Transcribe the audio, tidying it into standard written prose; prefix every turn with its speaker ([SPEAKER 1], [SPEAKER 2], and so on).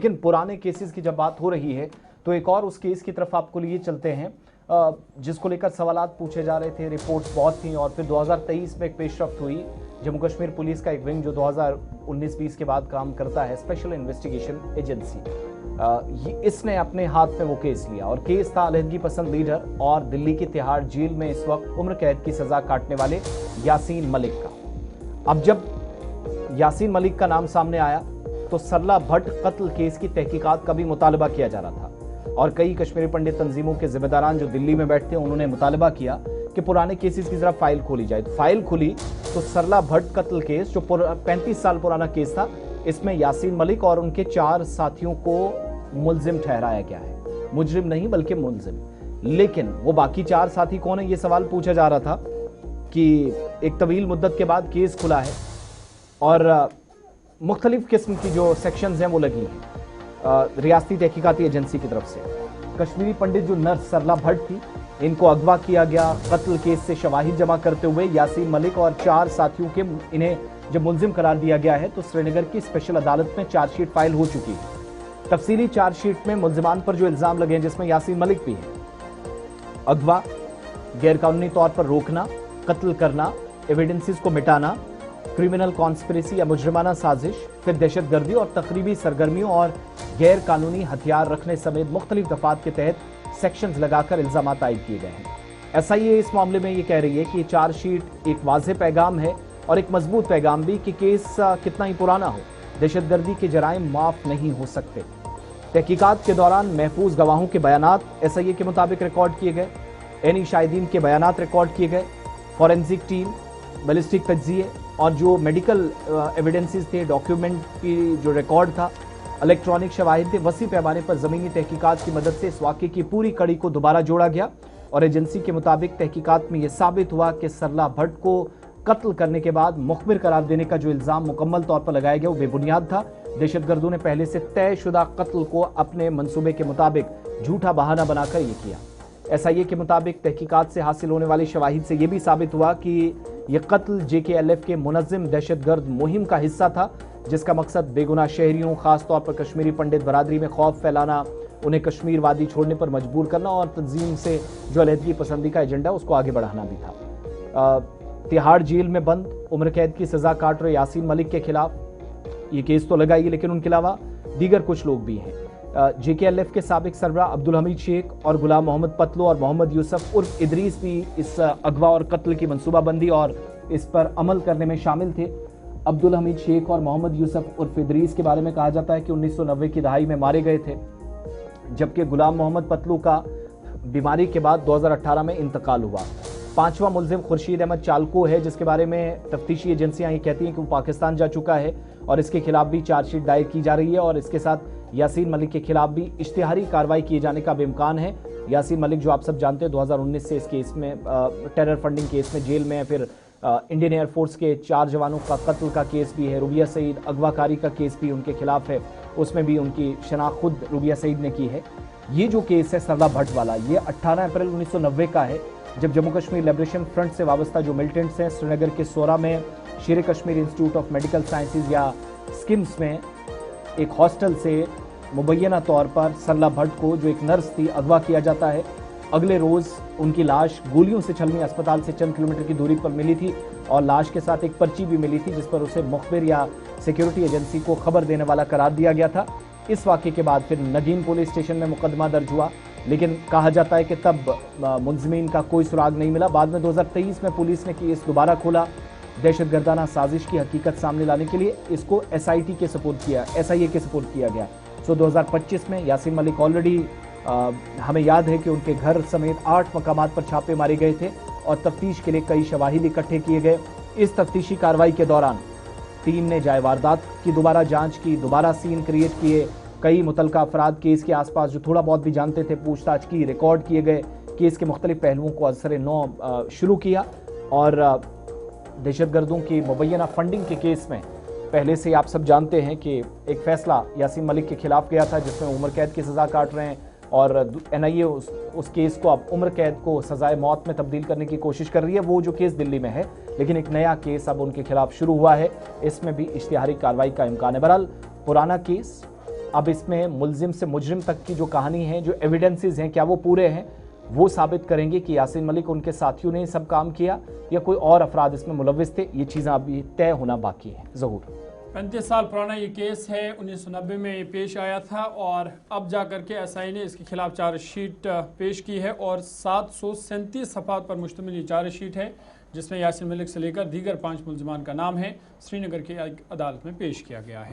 [SPEAKER 1] लेकिन पुराने केसेस की जब बात हो रही है तो एक और उस केस की तरफ आपको लिए चलते हैं जिसको लेकर सवालात पूछे जा रहे थे, रिपोर्ट्स बहुत थी और फिर 2023 में एक पेशरफ्त हुई। जम्मू कश्मीर पुलिस का एक विंग जो 2019-20 के बाद काम करता है, स्पेशल इन्वेस्टिगेशन एजेंसी, इसने अपने हाथ में वो केस लिया और केस था अलहदगी पसंद लीडर और दिल्ली की तिहाड़ जेल में इस वक्त उम्र कैद की सजा काटने वाले यासीन मलिक का। अब जब यासीन मलिक का नाम सामने आया तो सरला भट्ट कत्ल केस की तहकीकात का भी मुतालबा किया जा रहा था और कई कश्मीरी पंडित तंजीमों के जिम्मेदारान जो दिल्ली में बैठते हैं उन्होंने मुतालबा किया कि पुराने केसेस की जरा फाइल खोली जाए। तो फाइल खुली तो सरला भट्ट कत्ल केस जो 35 साल पुराना केस था, इसमें यासीन मलिक और उनके 4 साथियों को मुलजिम ठहराया गया है। मुजरिम नहीं बल्कि मुलजिम। लेकिन वो बाकी 4 साथी कौन है, ये सवाल पूछा जा रहा था कि एक तवील मुद्दत के बाद केस खुला है और मुख्तलिफ किस्म की जो सेक्शंस हैं वो लगी हैं रियासती तहकीकाती एजेंसी की तरफ से। कश्मीरी पंडित जो नर्स सरला भट्ट थी, इनको अगवा किया गया। कत्ल केस से शवाहिद जमा करते हुए यासीन मलिक और 4 साथियों के इन्हें जब मुलजिम करार दिया गया है तो श्रीनगर की स्पेशल अदालत में चार्जशीट फाइल हो चुकी है। तफसीली चार्जशीट में मुलजिमान पर जो इल्जाम लगे हैं जिसमें यासीन मलिक भी है, अगवा, गैरकानूनी तौर पर रोकना, कत्ल करना, एविडेंसेस को मिटाना, क्रिमिनल कॉन्स्पिरेसी या मुजरिमाना साजिश, फिर दहशतगर्दी और तकरीबी सरगर्मियों और गैर कानूनी हथियार रखने समेत मुख्तलिफ दफात के तहत सेक्शंस लगाकर इल्जाम आयद किए गए हैं। एसआईए इस मामले में ये कह रही है कि चार्जशीट एक वाज़ेह पैगाम है और एक मजबूत पैगाम भी कि केस कितना ही पुराना हो, दहशतगर्दी के जराइम माफ नहीं हो सकते। तहकीकात के दौरान महफूज गवाहों के बयानात एसआईए के मुताबिक रिकॉर्ड किए गए, एनी शाहिदीन के बयानात रिकॉर्ड किए गए, फॉरेंसिक टीम, बैलिस्टिक तज्जिए और जो मेडिकल एविडेंसेस थे, डॉक्यूमेंट की जो रिकॉर्ड था, इलेक्ट्रॉनिक शवाहिद थे, वसी पैमाने पर ज़मीनी तहकीकात की मदद से इस वाक़े की पूरी कड़ी को दोबारा जोड़ा गया और एजेंसी के मुताबिक तहकीकात में यह साबित हुआ कि सरला भट्ट को कत्ल करने के बाद मुखबिर करार देने का जो इल्ज़ाम मुकम्मल तौर पर लगाया गया वो बेबुनियाद था। दहशतगर्दों ने पहले से तयशुदा कत्ल को अपने मंसूबे के मुताबिक झूठा बहाना बनाकर यह किया। एसआईए के मुताबिक तहकीकात से हासिल होने वाली शवाहिद से यह भी साबित हुआ कि यह कत्ल JKLF के मुनज़्ज़म दहशतगर्द मुहिम का हिस्सा था जिसका मकसद बेगुनाह शहरियों, खास तौर पर कश्मीरी पंडित बरादरी में खौफ फैलाना, उन्हें कश्मीर वादी छोड़ने पर मजबूर करना और तंजीम से जो अलहदगी पसंदी का एजेंडा उसको आगे बढ़ाना भी था। तिहाड़ जेल में बंद उम्र कैद की सजा काट रहे यासीन मलिक के खिलाफ ये केस तो लगा ही, लेकिन उनके अलावा दीगर कुछ लोग भी हैं। JKLF के साबिक सरबराह अब्दुल हमीद शेख और गुलाम मोहम्मद पतलू और मोहम्मद यूसुफ उर्फ इदरीस भी इस अगवा और कत्ल की मनसूबाबंदी और इस पर अमल करने में शामिल थे। अब्दुल हमीद शेख और मोहम्मद यूसुफ उर्फ इदरीस के बारे में कहा जाता है कि 1990 की दहाई में मारे गए थे, जबकि गुलाम मोहम्मद पतलू का बीमारी के बाद 2018 में इंतकाल हुआ। 5वां मुलजिम खुर्शीद अहमद चालको है जिसके बारे में तफ्तीशी एजेंसियां ये कहती हैं कि वो पाकिस्तान जा चुका है और इसके खिलाफ भी चार्जशीट दायर की जा रही है और इसके साथ यासीन मलिक के खिलाफ भी इश्तिहारी कार्रवाई किए जाने का भी इम्कान है। यासीन मलिक जो आप सब जानते हैं 2019 से इस केस में टेरर फंडिंग केस में जेल में है, फिर इंडियन एयरफोर्स के 4 जवानों का कत्ल का केस भी है, रुबिया सईद अगवाकारी का केस भी उनके खिलाफ है, उसमें भी उनकी शनाख्त खुद रुबिया सईद ने की है। ये जो केस है सरला भट्ट वाला, ये 18 अप्रैल 1990 का है जब जम्मू कश्मीर लिबरेशन फ्रंट से वाबस्ता जो मिलिटेंट्स हैं श्रीनगर के सोरा में शेर Kashmir institute of medical sciences या स्किम्स में एक हॉस्टल से मुबैना तौर पर सरला भट्ट को जो एक नर्स थी अगवा किया जाता है। अगले रोज उनकी लाश गोलियों से छलनी अस्पताल से चंद किलोमीटर की दूरी पर मिली थी और लाश के साथ एक पर्ची भी मिली थी जिस पर उसे मुखबिर या सिक्योरिटी एजेंसी को खबर देने वाला करार दिया गया था। इस वाक़े के बाद फिर नगीन पुलिस स्टेशन में मुकदमा दर्ज हुआ, लेकिन कहा जाता है कि तब मुलजिमीन का कोई सुराग नहीं मिला। बाद में 2023 में पुलिस ने केस दोबारा खोला दहशतगर्दाना साजिश की हकीकत सामने लाने के लिए। इसको SIT के सपोर्ट किया, SIA के सपोर्ट किया गया। 2025 में यासीन मलिक ऑलरेडी हमें याद है कि उनके घर समेत 8 मकामात पर छापे मारे गए थे और तफ्तीश के लिए कई शवाहिद इकट्ठे किए गए। इस तफ्तीशी कार्रवाई के दौरान टीम ने जाए वारदात की दोबारा जांच की, दोबारा सीन क्रिएट किए, कई मुतलका अफराद केस के आसपास जो थोड़ा बहुत भी जानते थे पूछताछ की, रिकॉर्ड किए गए, केस के मुख्तलिफ पहलुओं को असर नौ शुरू किया और दहशतगर्दों की मुबैना फंडिंग के केस में पहले से आप सब जानते हैं कि एक फैसला यासीन मलिक के खिलाफ गया था जिसमें उम्र कैद की सज़ा काट रहे हैं और NIA उस केस को अब उम्र कैद को सजाए मौत में तब्दील करने की कोशिश कर रही है। वो जो केस दिल्ली में है, लेकिन एक नया केस अब उनके खिलाफ शुरू हुआ है, इसमें भी इश्तिहारी कार्रवाई का इम्कान है। बहरहाल पुराना केस अब इसमें मुलजिम से मुजरिम तक की जो कहानी है, जो एविडेंसेस हैं, क्या वो पूरे हैं, वो साबित करेंगे कि यासीन मलिक उनके साथियों ने सब काम किया या कोई और अफराद इसमें मुलव्विस थे। ये चीज़ें अभी तय होना बाकी है। ज़हूर,
[SPEAKER 2] 35 साल पुराना ये केस है, 1990 में ये पेश आया था और अब जाकर के एसआई ने इसके खिलाफ चार्जशीट पेश की है और 737 सफ़हात पर मुश्तमिल ये चार्जशीट है, जिसमें यासीन मलिक से लेकर दीगर 5 मुलजिमान का नाम है, श्रीनगर की एक अदालत में पेश किया गया है।